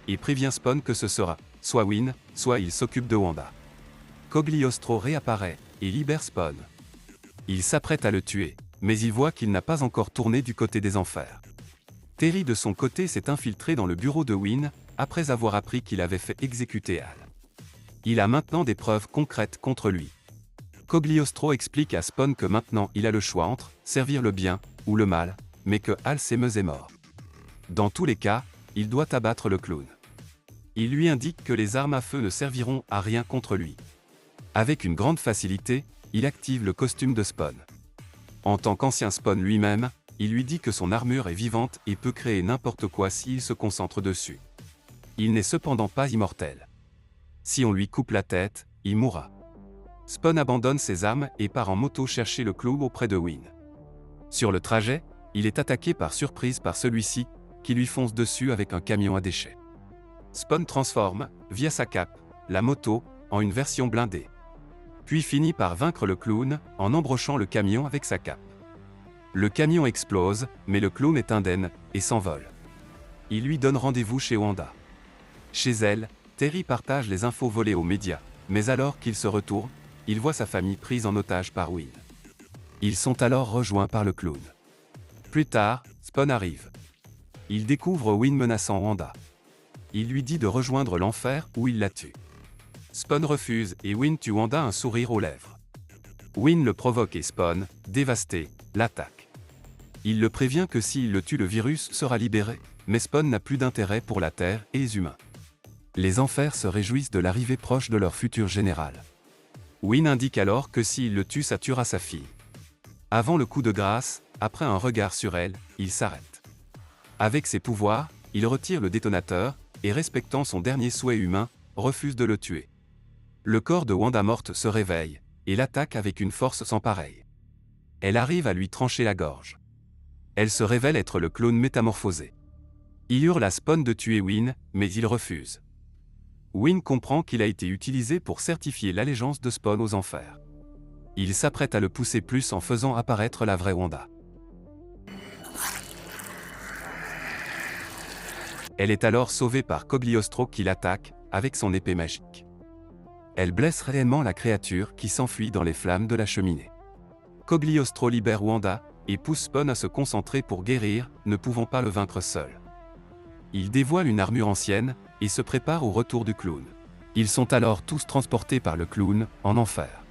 et prévient Spawn que ce sera soit Wynn, soit il s'occupe de Wanda. Cogliostro réapparaît et libère Spawn. Il s'apprête à le tuer, mais il voit qu'il n'a pas encore tourné du côté des enfers. Terry de son côté s'est infiltré dans le bureau de Wynn, après avoir appris qu'il avait fait exécuter Hal. Il a maintenant des preuves concrètes contre lui. Cogliostro explique à Spawn que maintenant il a le choix entre servir le bien ou le mal, mais que Hal Seamus est mort. Dans tous les cas, il doit abattre le clown. Il lui indique que les armes à feu ne serviront à rien contre lui. Avec une grande facilité, il active le costume de Spawn. En tant qu'ancien Spawn lui-même, il lui dit que son armure est vivante et peut créer n'importe quoi s'il se concentre dessus. Il n'est cependant pas immortel. Si on lui coupe la tête, il mourra. Spawn abandonne ses armes et part en moto chercher le clown auprès de Wynn. Sur le trajet, il est attaqué par surprise par celui-ci, qui lui fonce dessus avec un camion à déchets. Spawn transforme, via sa cape, la moto, en une version blindée. Puis finit par vaincre le clown, en embrochant le camion avec sa cape. Le camion explose, mais le clown est indemne, et s'envole. Il lui donne rendez-vous chez Wanda. Chez elle, Terry partage les infos volées aux médias, mais alors qu'il se retourne, il voit sa famille prise en otage par Wynn. Ils sont alors rejoints par le clown. Plus tard, Spawn arrive. Il découvre Wynn menaçant Wanda. Il lui dit de rejoindre l'enfer où il la tue. Spawn refuse et Wynn tue Wanda un sourire aux lèvres. Wynn le provoque et Spawn, dévasté, l'attaque. Il le prévient que s'il le tue le virus sera libéré, mais Spawn n'a plus d'intérêt pour la Terre et les humains. Les enfers se réjouissent de l'arrivée proche de leur futur général. Wynn indique alors que s'il le tue ça tuera sa fille. Avant le coup de grâce, après un regard sur elle, il s'arrête. Avec ses pouvoirs, il retire le détonateur, et respectant son dernier souhait humain, refuse de le tuer. Le corps de Wanda morte se réveille, et l'attaque avec une force sans pareille. Elle arrive à lui trancher la gorge. Elle se révèle être le clone métamorphosé. Il hurle à Spawn de tuer Wynn, mais il refuse. Wynn comprend qu'il a été utilisé pour certifier l'allégeance de Spawn aux enfers. Il s'apprête à le pousser plus en faisant apparaître la vraie Wanda. Elle est alors sauvée par Cogliostro qui l'attaque, avec son épée magique. Elle blesse réellement la créature qui s'enfuit dans les flammes de la cheminée. Cogliostro libère Wanda, et pousse Spawn à se concentrer pour guérir, ne pouvant pas le vaincre seul. Il dévoile une armure ancienne, et se prépare au retour du clown. Ils sont alors tous transportés par le clown, en enfer.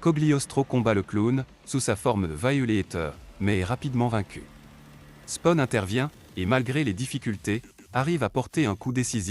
Cogliostro combat le clown, sous sa forme de Violator, mais est rapidement vaincu. Spawn intervient, et malgré les difficultés, arrive à porter un coup décisif